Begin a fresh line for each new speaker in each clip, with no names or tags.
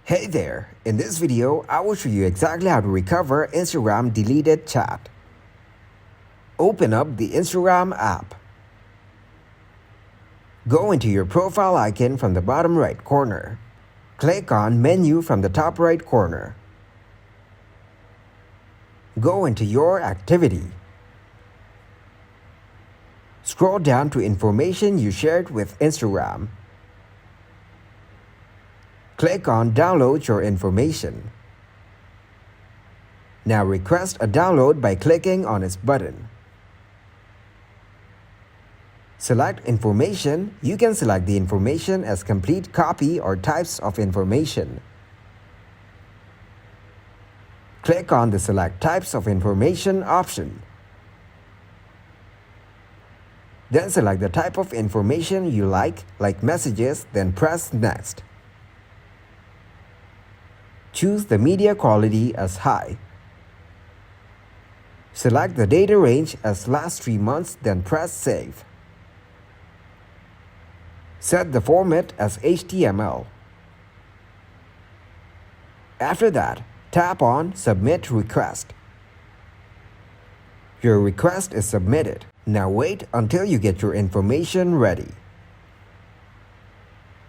Hey there! In this video, I will show you exactly how to recover Instagram deleted chat. Open up the Instagram app. Go into your profile icon from the bottom right corner. Click on Menu from the top right corner. Go into your activity. Scroll down to information you shared with Instagram. Click on Download your information. Now request a download by clicking on its button. Select Information. You can select the information as complete copy or types of information. Click on the Select Types of Information option. Then select the type of information you like messages, then press Next. Choose the media quality as high. Select the data range as last 3 months, then press Save. Set the format as HTML. After that, tap on Submit Request. Your request is submitted. Now wait until you get your information ready.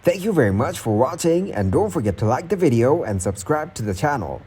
Thank you very much for watching, and don't forget to like the video and subscribe to the channel.